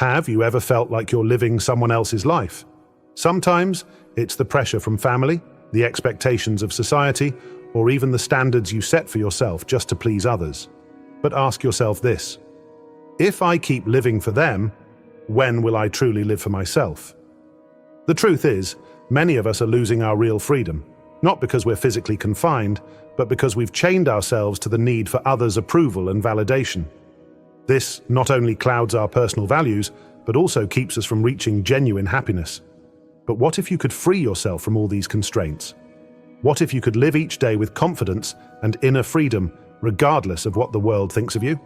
Have you ever felt like you're living someone else's life? Sometimes it's the pressure from family, the expectations of society, or even the standards you set for yourself just to please others. But ask yourself this: if I keep living for them, when will I truly live for myself? The truth is, many of us are losing our real freedom, not because we're physically confined, but because we've chained ourselves to the need for others' approval and validation. This not only clouds our personal values, but also keeps us from reaching genuine happiness. But what if you could free yourself from all these constraints? What if you could live each day with confidence and inner freedom, regardless of what the world thinks of you?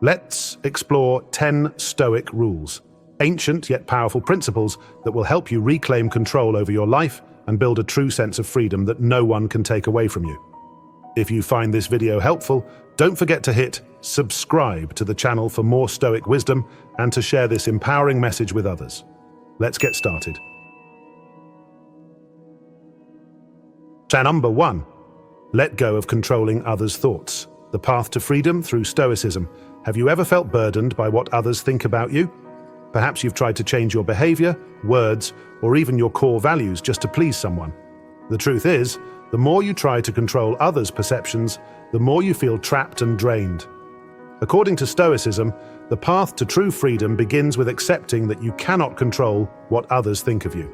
Let's explore 10 Stoic rules, ancient yet powerful principles that will help you reclaim control over your life and build a true sense of freedom that no one can take away from you. If you find this video helpful, don't forget to hit subscribe to the channel for more Stoic wisdom and to share this empowering message with others. Let's get started. Number 1. Let go of controlling others' thoughts. The path to freedom through Stoicism. Have you ever felt burdened by what others think about you? Perhaps you've tried to change your behavior, words, or even your core values just to please someone. The truth is, the more you try to control others' perceptions, the more you feel trapped and drained. According to Stoicism, the path to true freedom begins with accepting that you cannot control what others think of you.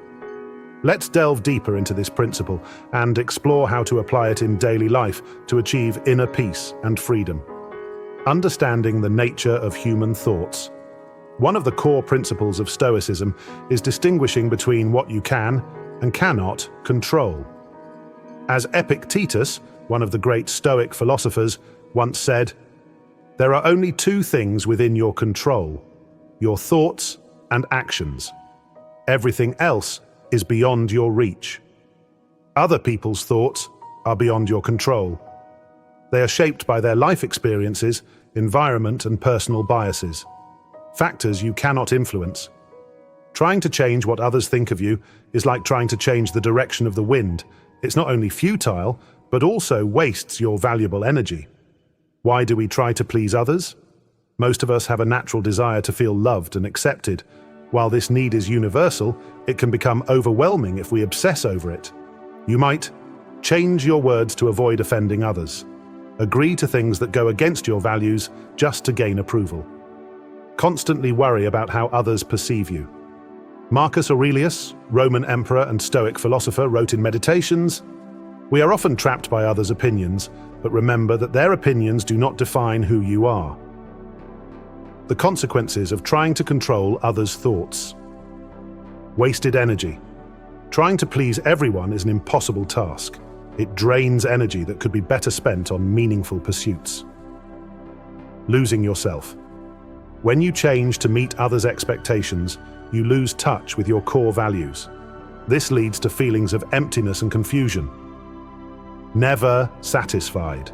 Let's delve deeper into this principle and explore how to apply it in daily life to achieve inner peace and freedom. Understanding the nature of human thoughts. One of the core principles of Stoicism is distinguishing between what you can and cannot control. As Epictetus, one of the great Stoic philosophers, once said, "There are only two things within your control: your thoughts and actions. Everything else is beyond your reach. Other people's thoughts are beyond your control. They are shaped by their life experiences, environment, and personal biases, factors you cannot influence. Trying to change what others think of you is like trying to change the direction of the wind. It's not only futile, but also wastes your valuable energy." Why do we try to please others? Most of us have a natural desire to feel loved and accepted. While this need is universal, it can become overwhelming if we obsess over it. You might change your words to avoid offending others. Agree to things that go against your values just to gain approval. Constantly worry about how others perceive you. Marcus Aurelius, Roman emperor and Stoic philosopher, wrote in Meditations, "We are often trapped by others' opinions, but remember that their opinions do not define who you are." The consequences of trying to control others' thoughts. Wasted energy. Trying to please everyone is an impossible task. It drains energy that could be better spent on meaningful pursuits. Losing yourself. When you change to meet others' expectations, you lose touch with your core values. This leads to feelings of emptiness and confusion. Never satisfied.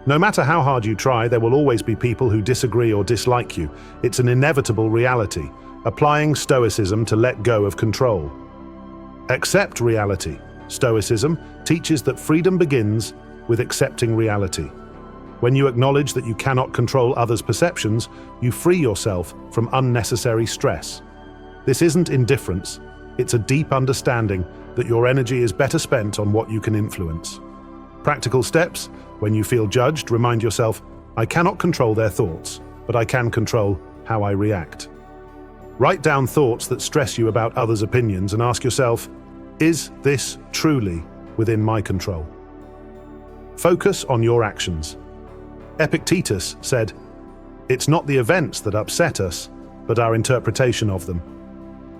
No matter how hard you try, there will always be people who disagree or dislike you. It's an inevitable reality. Applying Stoicism to let go of control. Accept reality. Stoicism teaches that freedom begins with accepting reality. When you acknowledge that you cannot control others' perceptions, you free yourself from unnecessary stress. This isn't indifference, it's a deep understanding that your energy is better spent on what you can influence. Practical steps: when you feel judged, remind yourself, "I cannot control their thoughts, but I can control how I react." Write down thoughts that stress you about others' opinions and ask yourself, "Is this truly within my control?" Focus on your actions. Epictetus said, "It's not the events that upset us, but our interpretation of them."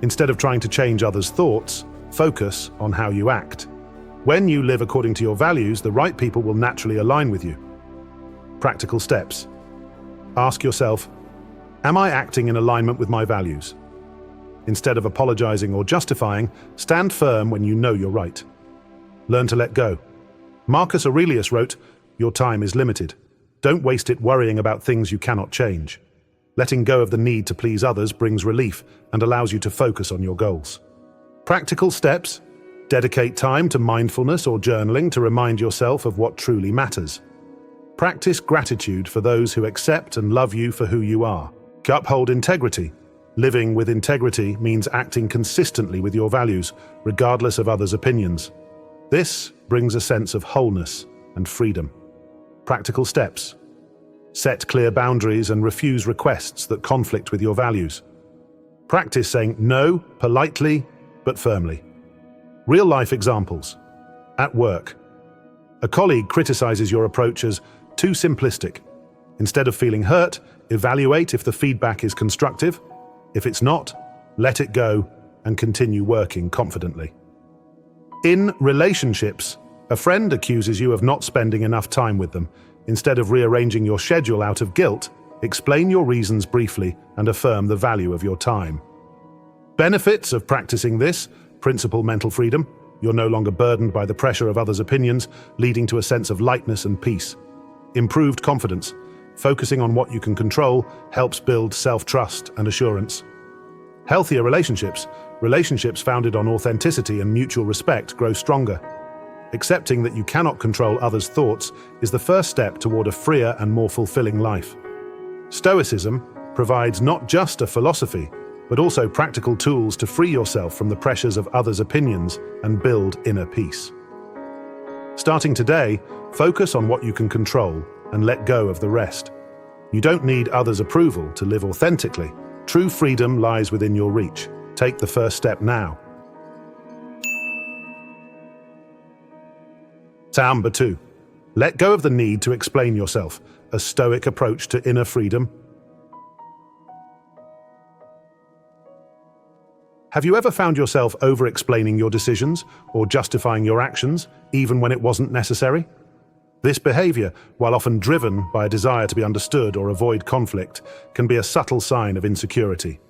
Instead of trying to change others' thoughts, focus on how you act. When you live according to your values, the right people will naturally align with you. Practical steps. Ask yourself, am I acting in alignment with my values? Instead of apologizing or justifying, stand firm when you know you're right. Learn to let go. Marcus Aurelius wrote, "Your time is limited. Don't waste it worrying about things you cannot change." Letting go of the need to please others brings relief and allows you to focus on your goals. Practical steps. Dedicate time to mindfulness or journaling to remind yourself of what truly matters. Practice gratitude for those who accept and love you for who you are. Uphold integrity. Living with integrity means acting consistently with your values, regardless of others' opinions. This brings a sense of wholeness and freedom. Practical steps. Set clear boundaries and refuse requests that conflict with your values. Practice saying no politely but firmly. Real-life examples. At work. A colleague criticizes your approach as too simplistic. Instead of feeling hurt, evaluate if the feedback is constructive. If it's not, let it go and continue working confidently. In relationships, a friend accuses you of not spending enough time with them. Instead of rearranging your schedule out of guilt, explain your reasons briefly and affirm the value of your time. Benefits of practicing this: principal mental freedom. You're no longer burdened by the pressure of others' opinions, leading to a sense of lightness and peace. Improved confidence. Focusing on what you can control helps build self-trust and assurance. Healthier relationships. Relationships founded on authenticity and mutual respect grow stronger. Accepting that you cannot control others' thoughts is the first step toward a freer and more fulfilling life. Stoicism provides not just a philosophy, but also practical tools to free yourself from the pressures of others' opinions and build inner peace. Starting today, focus on what you can control and let go of the rest. You don't need others' approval to live authentically. True freedom lies within your reach. Take the first step now. Number 2. Let go of the need to explain yourself, a Stoic approach to inner freedom. Have you ever found yourself over-explaining your decisions or justifying your actions, even when it wasn't necessary? This behavior, while often driven by a desire to be understood or avoid conflict, can be a subtle sign of insecurity.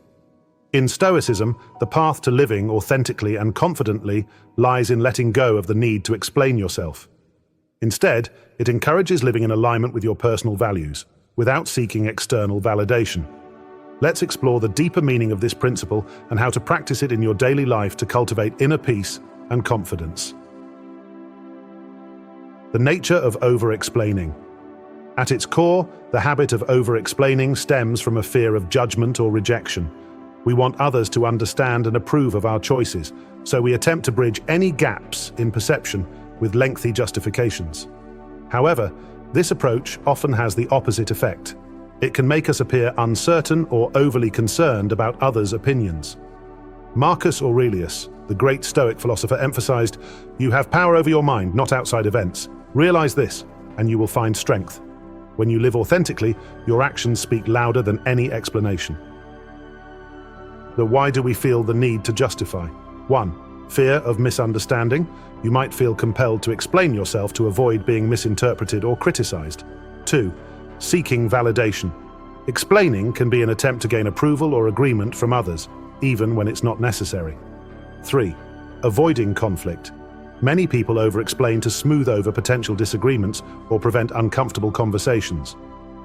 In Stoicism, the path to living authentically and confidently lies in letting go of the need to explain yourself. Instead, it encourages living in alignment with your personal values, without seeking external validation. Let's explore the deeper meaning of this principle and how to practice it in your daily life to cultivate inner peace and confidence. The nature of over-explaining. At its core, the habit of over-explaining stems from a fear of judgment or rejection. We want others to understand and approve of our choices, so we attempt to bridge any gaps in perception with lengthy justifications. However, this approach often has the opposite effect. It can make us appear uncertain or overly concerned about others' opinions. Marcus Aurelius, the great Stoic philosopher, emphasized, "You have power over your mind, not outside events. Realize this, and you will find strength. When you live authentically, your actions speak louder than any explanation." But why do we feel the need to justify? 1. Fear of misunderstanding. You might feel compelled to explain yourself to avoid being misinterpreted or criticized. 2. Seeking validation. Explaining can be an attempt to gain approval or agreement from others, even when it's not necessary. 3. Avoiding conflict. Many people over-explain to smooth over potential disagreements or prevent uncomfortable conversations.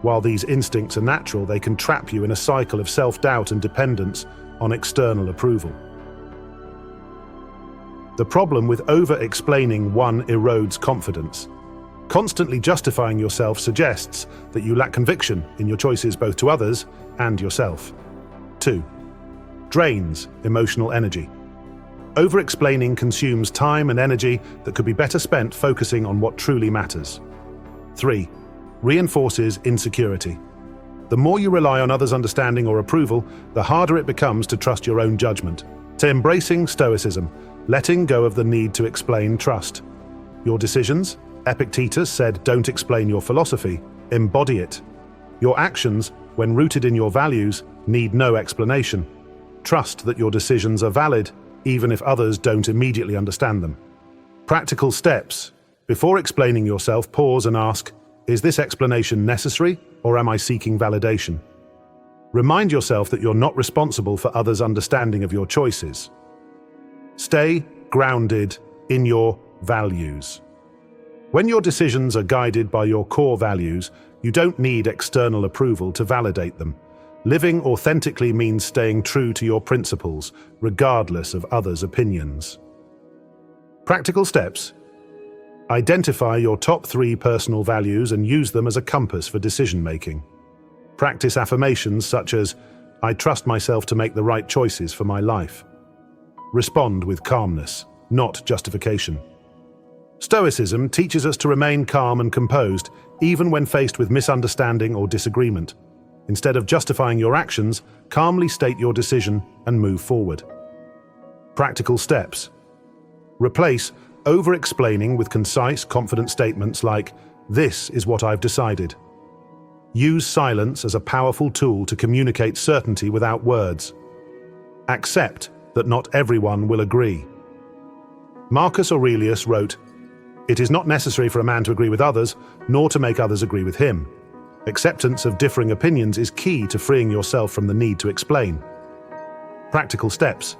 While these instincts are natural, they can trap you in a cycle of self-doubt and dependence on external approval. The problem with over-explaining: 1. Erodes confidence. Constantly justifying yourself suggests that you lack conviction in your choices both to others and yourself. 2. Drains emotional energy. Over-explaining consumes time and energy that could be better spent focusing on what truly matters. 3. Reinforces insecurity. The more you rely on others' understanding or approval, the harder it becomes to trust your own judgment. To embracing Stoicism, letting go of the need to explain trust. Your decisions? Epictetus said, "Don't explain your philosophy, embody it." Your actions, when rooted in your values, need no explanation. Trust that your decisions are valid, even if others don't immediately understand them. Practical steps. Before explaining yourself, pause and ask, is this explanation necessary, or am I seeking validation? Remind yourself that you're not responsible for others' understanding of your choices. Stay grounded in your values. When your decisions are guided by your core values, you don't need external approval to validate them. Living authentically means staying true to your principles, regardless of others' opinions. Practical steps. Identify your top 3 personal values and use them as a compass for decision-making. Practice affirmations such as, "I trust myself to make the right choices for my life." Respond with calmness, not justification. Stoicism teaches us to remain calm and composed, even when faced with misunderstanding or disagreement. Instead of justifying your actions, calmly state your decision and move forward. Practical steps. Replace over-explaining with concise, confident statements like, "This is what I've decided." Use silence as a powerful tool to communicate certainty without words. Accept that not everyone will agree. Marcus Aurelius wrote, "It is not necessary for a man to agree with others, nor to make others agree with him." Acceptance of differing opinions is key to freeing yourself from the need to explain. Practical steps.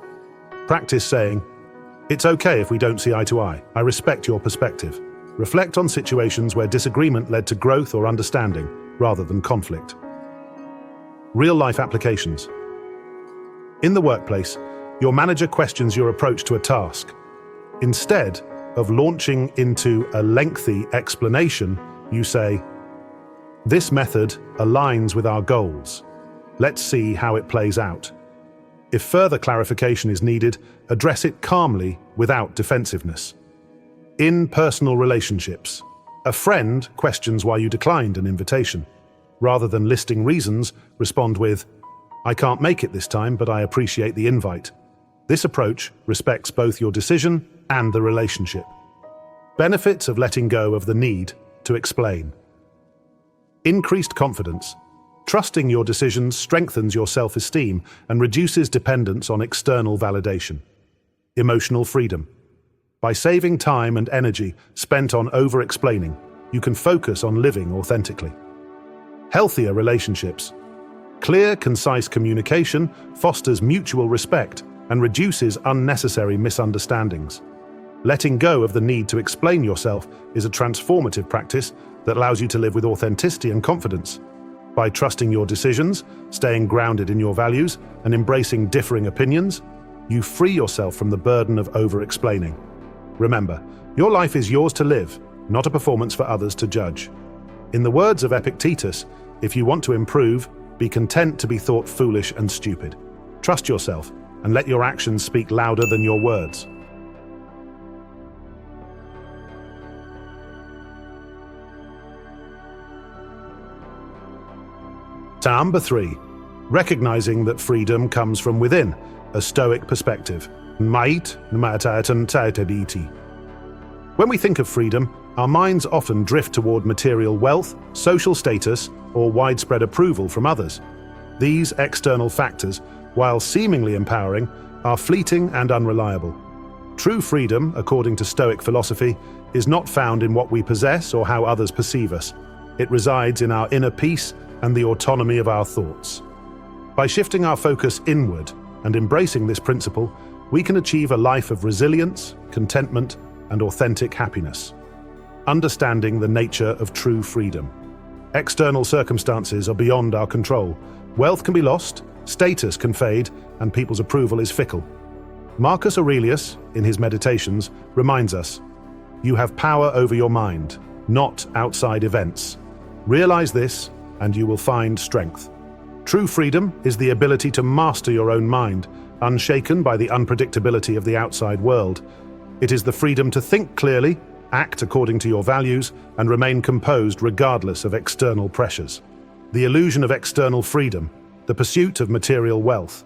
Practice saying, "It's okay if we don't see eye to eye. I respect your perspective." Reflect on situations where disagreement led to growth or understanding, rather than conflict. Real-life applications. In the workplace, your manager questions your approach to a task. Instead of launching into a lengthy explanation, you say, "This method aligns with our goals. Let's see how it plays out." If further clarification is needed, address it calmly without defensiveness. In personal relationships, a friend questions why you declined an invitation. Rather than listing reasons, respond with, "I can't make it this time, but I appreciate the invite." This approach respects both your decision and the relationship. Benefits of letting go of the need to explain. Increased confidence. Trusting your decisions strengthens your self-esteem and reduces dependence on external validation. Emotional freedom. By saving time and energy spent on over-explaining, you can focus on living authentically. Healthier relationships. Clear, concise communication fosters mutual respect and reduces unnecessary misunderstandings. Letting go of the need to explain yourself is a transformative practice that allows you to live with authenticity and confidence. By trusting your decisions, staying grounded in your values, and embracing differing opinions, you free yourself from the burden of over-explaining. Remember, your life is yours to live, not a performance for others to judge. In the words of Epictetus, if you want to improve, be content to be thought foolish and stupid. Trust yourself and let your actions speak louder than your words. Number 3. Recognizing that freedom comes from within, a Stoic perspective. When we think of freedom, our minds often drift toward material wealth, social status, or widespread approval from others. These external factors, while seemingly empowering, are fleeting and unreliable. True freedom, according to Stoic philosophy, is not found in what we possess or how others perceive us. It resides in our inner peace and the autonomy of our thoughts. By shifting our focus inward and embracing this principle, we can achieve a life of resilience, contentment, and authentic happiness. Understanding the nature of true freedom. External circumstances are beyond our control. Wealth can be lost, status can fade, and people's approval is fickle. Marcus Aurelius, in his Meditations, reminds us, "You have power over your mind, not outside events. Realize this, and you will find strength." True freedom is the ability to master your own mind, unshaken by the unpredictability of the outside world. It is the freedom to think clearly, act according to your values, and remain composed regardless of external pressures. The illusion of external freedom, the pursuit of material wealth.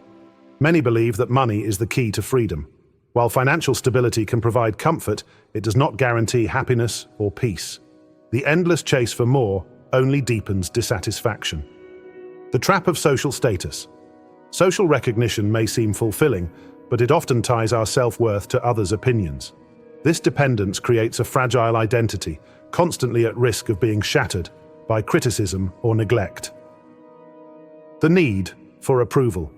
Many believe that money is the key to freedom. While financial stability can provide comfort, it does not guarantee happiness or peace. The endless chase for more only deepens dissatisfaction. The trap of social status. Social recognition may seem fulfilling, but it often ties our self-worth to others' opinions. This dependence creates a fragile identity, constantly at risk of being shattered by criticism or neglect. The need for approval.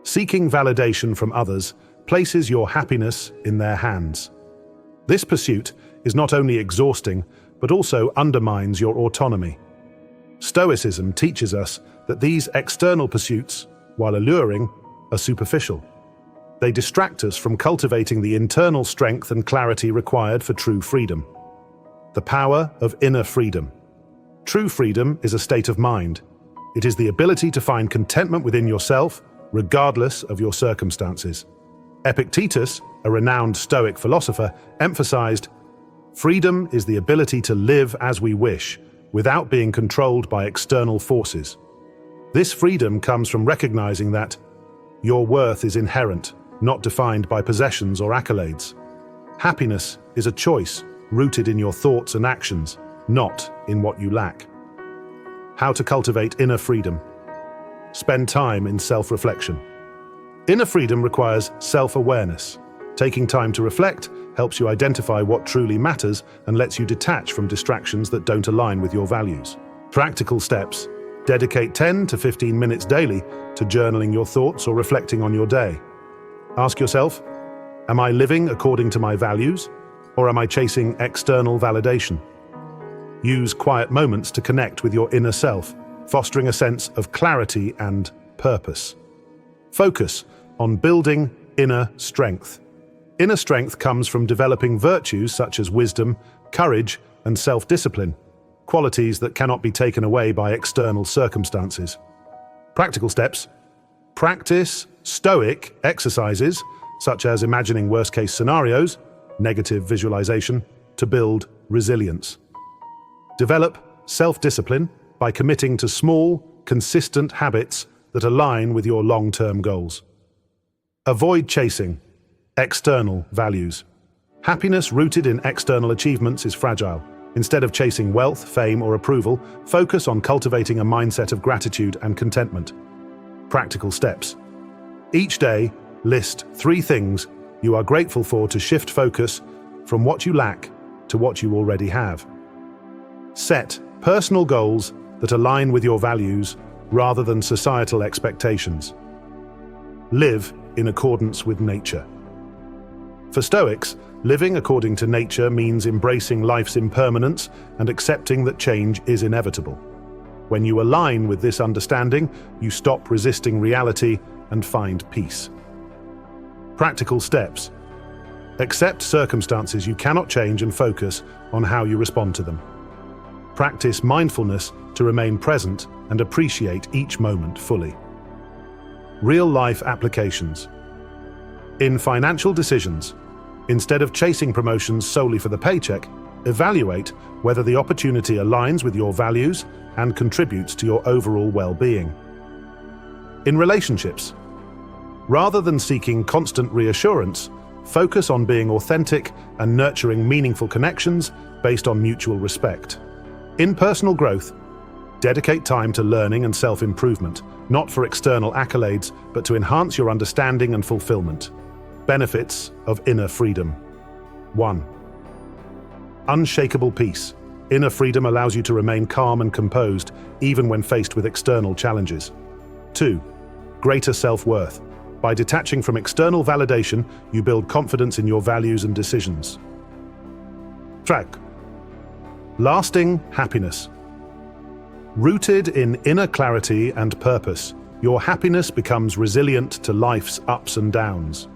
Seeking validation from others places your happiness in their hands. This pursuit is not only exhausting, but also undermines your autonomy. Stoicism teaches us that these external pursuits, while alluring, are superficial. They distract us from cultivating the internal strength and clarity required for true freedom. The power of inner freedom. True freedom is a state of mind. It is the ability to find contentment within yourself, regardless of your circumstances. Epictetus, a renowned Stoic philosopher, emphasized, "Freedom is the ability to live as we wish, without being controlled by external forces." This freedom comes from recognizing that your worth is inherent, not defined by possessions or accolades. Happiness is a choice rooted in your thoughts and actions, not in what you lack. How to cultivate inner freedom. Spend time in self-reflection. Inner freedom requires self-awareness. Taking time to reflect helps you identify what truly matters and lets you detach from distractions that don't align with your values. Practical steps. Dedicate 10 to 15 minutes daily to journaling your thoughts or reflecting on your day. Ask yourself, am I living according to my values, or am I chasing external validation? Use quiet moments to connect with your inner self, fostering a sense of clarity and purpose. Focus on building inner strength. Inner strength comes from developing virtues such as wisdom, courage, and self-discipline, qualities that cannot be taken away by external circumstances. Practical steps. Practice Stoic exercises, such as imagining worst-case scenarios, negative visualization, to build resilience. Develop self-discipline by committing to small, consistent habits that align with your long-term goals. Avoid chasing external values. Happiness rooted in external achievements is fragile. Instead of chasing wealth, fame, or approval, focus on cultivating a mindset of gratitude and contentment. Practical steps. Each day, list 3 things you are grateful for to shift focus from what you lack to what you already have. Set personal goals that align with your values rather than societal expectations. Live in accordance with nature. For Stoics, living according to nature means embracing life's impermanence and accepting that change is inevitable. When you align with this understanding, you stop resisting reality and find peace. Practical steps. Accept circumstances you cannot change and focus on how you respond to them. Practice mindfulness to remain present and appreciate each moment fully. Real-life applications. In financial decisions, instead of chasing promotions solely for the paycheck, evaluate whether the opportunity aligns with your values and contributes to your overall well-being. In relationships, rather than seeking constant reassurance, focus on being authentic and nurturing meaningful connections based on mutual respect. In personal growth, dedicate time to learning and self-improvement, not for external accolades, but to enhance your understanding and fulfillment. Benefits of inner freedom. 1. Unshakable peace. Inner freedom allows you to remain calm and composed, even when faced with external challenges. 2. Greater self-worth. By detaching from external validation, you build confidence in your values and decisions. 3. Lasting happiness. Rooted in inner clarity and purpose, your happiness becomes resilient to life's ups and downs.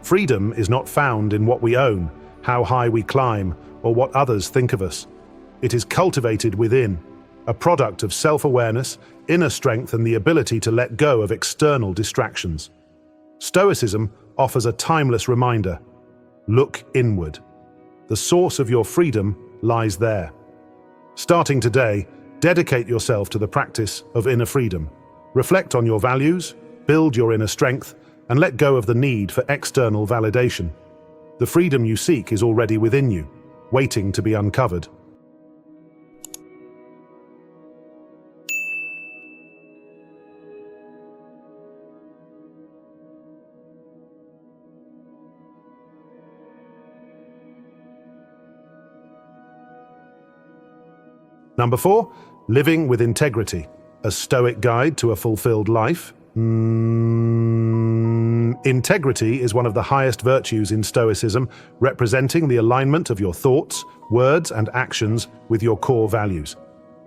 Freedom is not found in what we own, how high we climb, or what others think of us. It is cultivated within, a product of self-awareness, inner strength, and the ability to let go of external distractions. Stoicism offers a timeless reminder: look inward. The source of your freedom lies there. Starting today, dedicate yourself to the practice of inner freedom. Reflect on your values, build your inner strength, and let go of the need for external validation. The freedom you seek is already within you, waiting to be uncovered. Number 4, living with integrity, a Stoic guide to a fulfilled life. Integrity is one of the highest virtues in Stoicism, representing the alignment of your thoughts, words, and actions with your core values.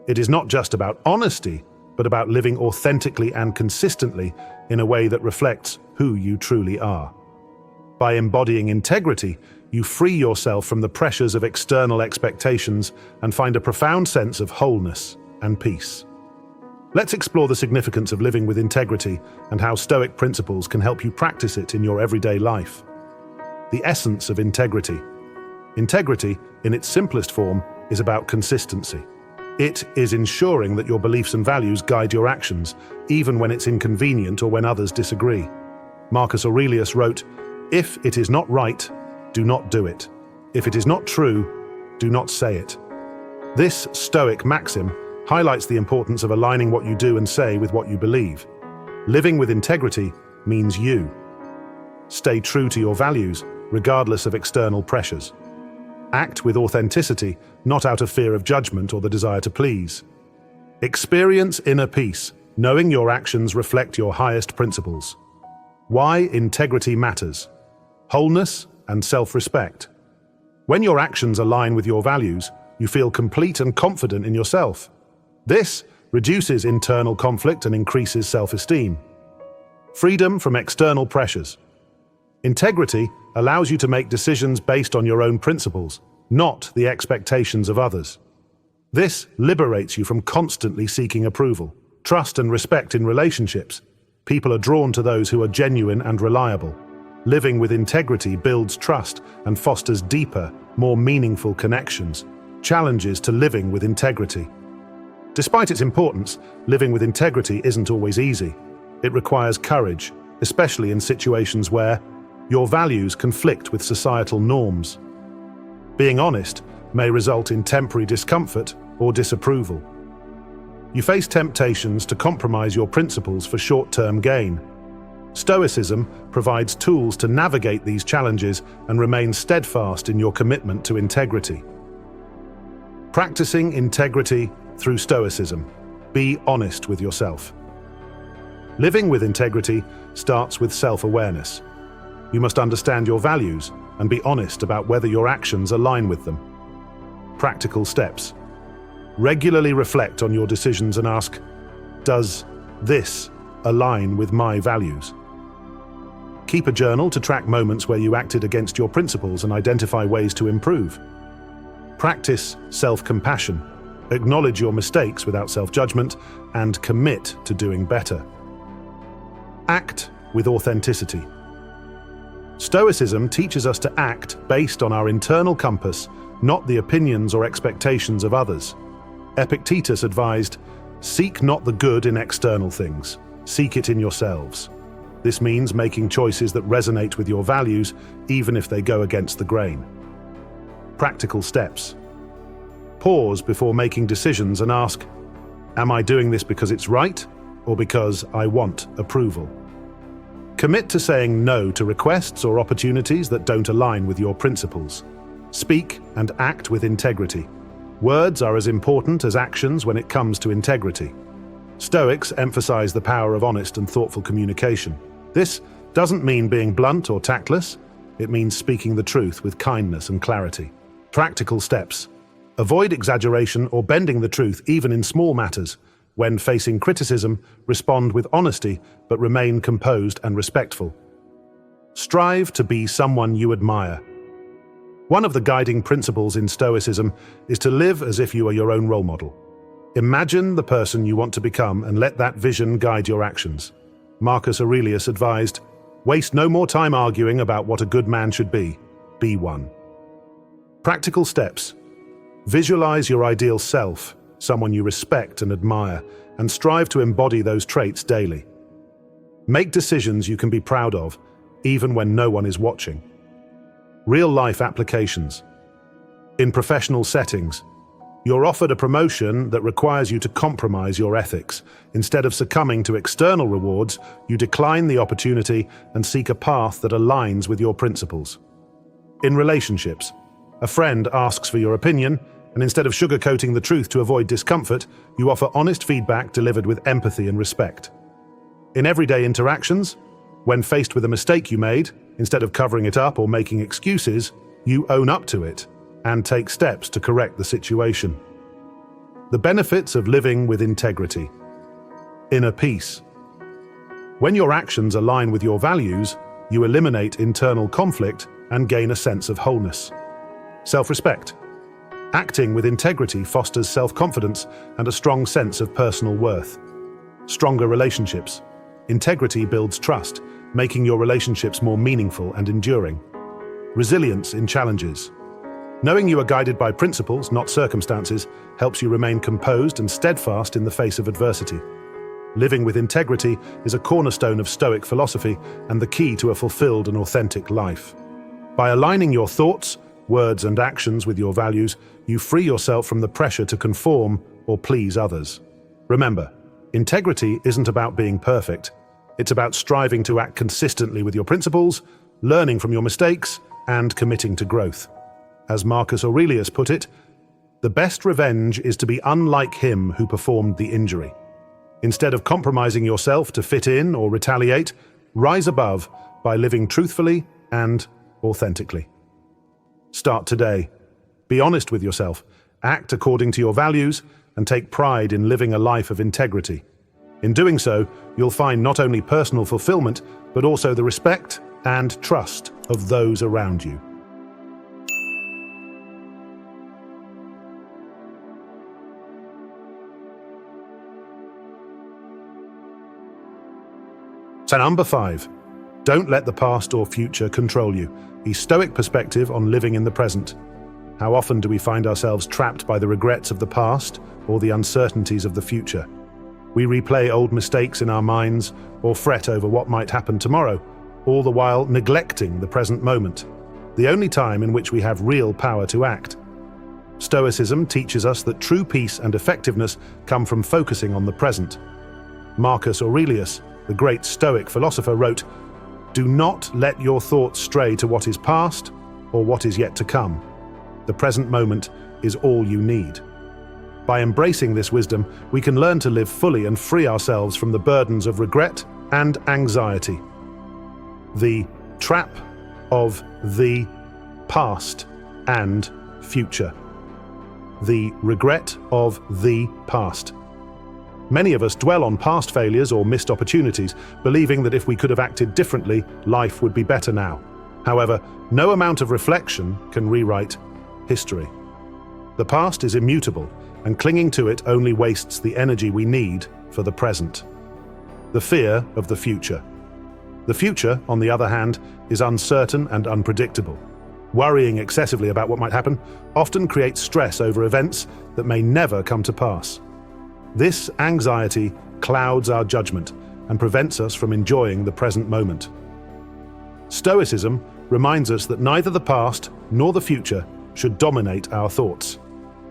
It is not just about honesty, but about living authentically and consistently in a way that reflects who you truly are. By embodying integrity, you free yourself from the pressures of external expectations and find a profound sense of wholeness and peace. Let's explore the significance of living with integrity and how Stoic principles can help you practice it in your everyday life. The essence of integrity. Integrity, in its simplest form, is about consistency. It is ensuring that your beliefs and values guide your actions, even when it's inconvenient or when others disagree. Marcus Aurelius wrote, "If it is not right, do not do it. If it is not true, do not say it." This Stoic maxim highlights the importance of aligning what you do and say with what you believe. Living with integrity means you stay true to your values, regardless of external pressures. Act with authenticity, not out of fear of judgment or the desire to please. Experience inner peace, knowing your actions reflect your highest principles. Why integrity matters. Wholeness and self-respect. When your actions align with your values, you feel complete and confident in yourself. This reduces internal conflict and increases self-esteem. Freedom from external pressures. Integrity allows you to make decisions based on your own principles, not the expectations of others. This liberates you from constantly seeking approval. Trust and respect in relationships. People are drawn to those who are genuine and reliable. Living with integrity builds trust and fosters deeper, more meaningful connections. Challenges to living with integrity. Despite its importance, living with integrity isn't always easy. It requires courage, especially in situations where your values conflict with societal norms. Being honest may result in temporary discomfort or disapproval. You face temptations to compromise your principles for short-term gain. Stoicism provides tools to navigate these challenges and remain steadfast in your commitment to integrity. Practicing integrity through Stoicism. Be honest with yourself. Living with integrity starts with self-awareness. You must understand your values and be honest about whether your actions align with them. Practical steps. Regularly reflect on your decisions and ask, does this align with my values? Keep a journal to track moments where you acted against your principles and identify ways to improve. Practice self-compassion. Acknowledge your mistakes without self-judgment and commit to doing better. Act with authenticity. Stoicism teaches us to act based on our internal compass, not the opinions or expectations of others. Epictetus advised, "Seek not the good in external things, seek it in yourselves." This means making choices that resonate with your values, even if they go against the grain. Practical steps. Pause before making decisions and ask, am I doing this because it's right or because I want approval? Commit to saying no to requests or opportunities that don't align with your principles. Speak and act with integrity. Words are as important as actions when it comes to integrity. Stoics emphasize the power of honest and thoughtful communication. This doesn't mean being blunt or tactless. It means speaking the truth with kindness and clarity. Practical steps. Avoid exaggeration or bending the truth, even in small matters. When facing criticism, respond with honesty, but remain composed and respectful. Strive to be someone you admire. One of the guiding principles in Stoicism is to live as if you are your own role model. Imagine the person you want to become and let that vision guide your actions. Marcus Aurelius advised, "Waste no more time arguing about what a good man should be. Be one." Practical steps. Visualize your ideal self, someone you respect and admire, and strive to embody those traits daily. Make decisions you can be proud of, even when no one is watching. Real-life applications. In professional settings, you're offered a promotion that requires you to compromise your ethics. Instead of succumbing to external rewards, you decline the opportunity and seek a path that aligns with your principles. In relationships, a friend asks for your opinion, and instead of sugarcoating the truth to avoid discomfort, you offer honest feedback delivered with empathy and respect. In everyday interactions, when faced with a mistake you made, instead of covering it up or making excuses, you own up to it and take steps to correct the situation. The benefits of living with integrity. Inner peace. When your actions align with your values, you eliminate internal conflict and gain a sense of wholeness. Self-respect. Acting with integrity fosters self-confidence and a strong sense of personal worth. Stronger relationships. Integrity builds trust, making your relationships more meaningful and enduring. Resilience in challenges. Knowing you are guided by principles, not circumstances, helps you remain composed and steadfast in the face of adversity. Living with integrity is a cornerstone of Stoic philosophy and the key to a fulfilled and authentic life. By aligning your thoughts, words, and actions with your values, you free yourself from the pressure to conform or please others. Remember, integrity isn't about being perfect. It's about striving to act consistently with your principles, learning from your mistakes, and committing to growth. As Marcus Aurelius put it, the best revenge is to be unlike him who performed the injury. Instead of compromising yourself to fit in or retaliate, rise above by living truthfully and authentically. Start today. Be honest with yourself, act according to your values, and take pride in living a life of integrity. In doing so, you'll find not only personal fulfillment, but also the respect and trust of those around you. So number 5, don't let the past or future control you. A Stoic perspective on living in the present. How often do we find ourselves trapped by the regrets of the past or the uncertainties of the future? We replay old mistakes in our minds or fret over what might happen tomorrow, all the while neglecting the present moment, the only time in which we have real power to act. Stoicism teaches us that true peace and effectiveness come from focusing on the present. Marcus Aurelius, the great Stoic philosopher, wrote, "Do not let your thoughts stray to what is past or what is yet to come. The present moment is all you need." By embracing this wisdom, we can learn to live fully and free ourselves from the burdens of regret and anxiety. The trap of the past and future. The regret of the past. Many of us dwell on past failures or missed opportunities, believing that if we could have acted differently, life would be better now. However, no amount of reflection can rewrite history. The past is immutable, and clinging to it only wastes the energy we need for the present. The fear of the future. The future, on the other hand, is uncertain and unpredictable. Worrying excessively about what might happen often creates stress over events that may never come to pass. This anxiety clouds our judgment and prevents us from enjoying the present moment. Stoicism reminds us that neither the past nor the future should dominate our thoughts.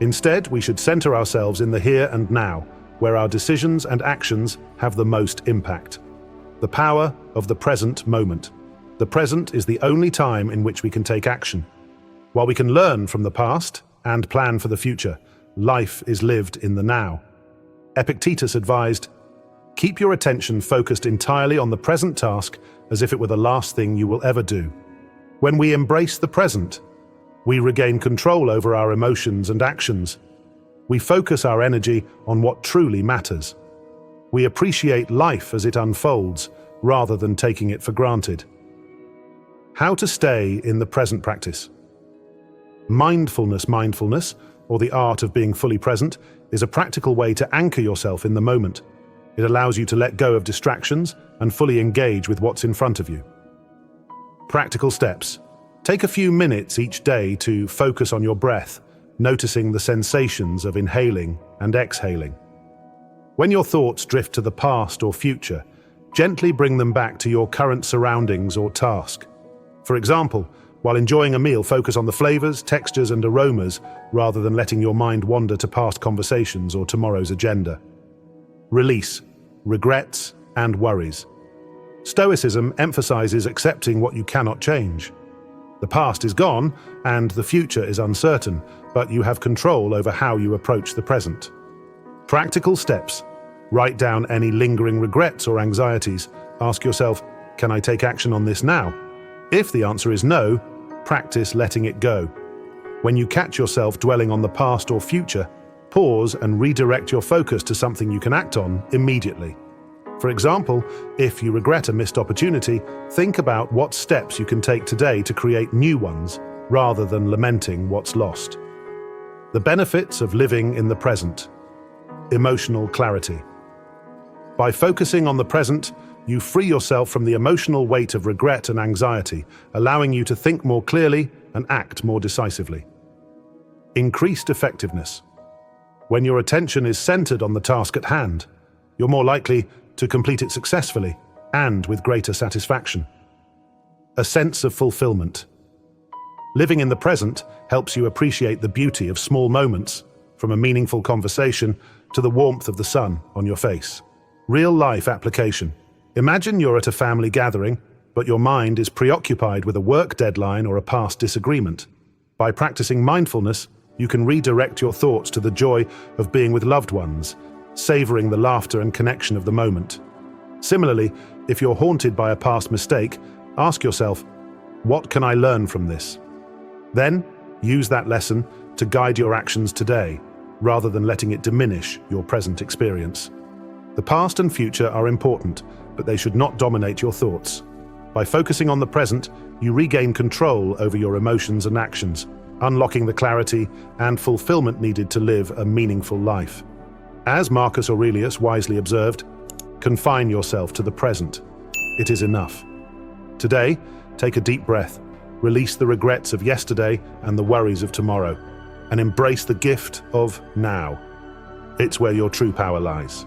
Instead, we should center ourselves in the here and now, where our decisions and actions have the most impact. The power of the present moment. The present is the only time in which we can take action. While we can learn from the past and plan for the future, life is lived in the now. Epictetus advised, "Keep your attention focused entirely on the present task as if it were the last thing you will ever do." When we embrace the present, we regain control over our emotions and actions. We focus our energy on what truly matters. We appreciate life as it unfolds, rather than taking it for granted. How to stay in the present practice. Mindfulness, or the art of being fully present, is a practical way to anchor yourself in the moment. It allows you to let go of distractions and fully engage with what's in front of you. Practical steps. Take a few minutes each day to focus on your breath, noticing the sensations of inhaling and exhaling. When your thoughts drift to the past or future, gently bring them back to your current surroundings or task. For example, while enjoying a meal, focus on the flavors, textures, and aromas rather than letting your mind wander to past conversations or tomorrow's agenda. Release regrets and worries. Stoicism emphasizes accepting what you cannot change. The past is gone and the future is uncertain, but you have control over how you approach the present. Practical steps. Write down any lingering regrets or anxieties. Ask yourself, can I take action on this now? If the answer is no, practice letting it go. When you catch yourself dwelling on the past or future, pause and redirect your focus to something you can act on immediately. For example, if you regret a missed opportunity, think about what steps you can take today to create new ones, rather than lamenting what's lost. The benefits of living in the present. Emotional clarity. By focusing on the present, you free yourself from the emotional weight of regret and anxiety, allowing you to think more clearly and act more decisively. Increased effectiveness. When your attention is centered on the task at hand, you're more likely to complete it successfully and with greater satisfaction. A sense of fulfillment. Living in the present helps you appreciate the beauty of small moments, from a meaningful conversation to the warmth of the sun on your face. Real-life application. Imagine you're at a family gathering, but your mind is preoccupied with a work deadline or a past disagreement. By practicing mindfulness, you can redirect your thoughts to the joy of being with loved ones, savoring the laughter and connection of the moment. Similarly, if you're haunted by a past mistake, ask yourself, what can I learn from this? Then, use that lesson to guide your actions today, rather than letting it diminish your present experience. The past and future are important, but they should not dominate your thoughts. By focusing on the present, you regain control over your emotions and actions, unlocking the clarity and fulfillment needed to live a meaningful life. As Marcus Aurelius wisely observed, confine yourself to the present. It is enough. Today, take a deep breath, release the regrets of yesterday and the worries of tomorrow, and embrace the gift of now. It's where your true power lies.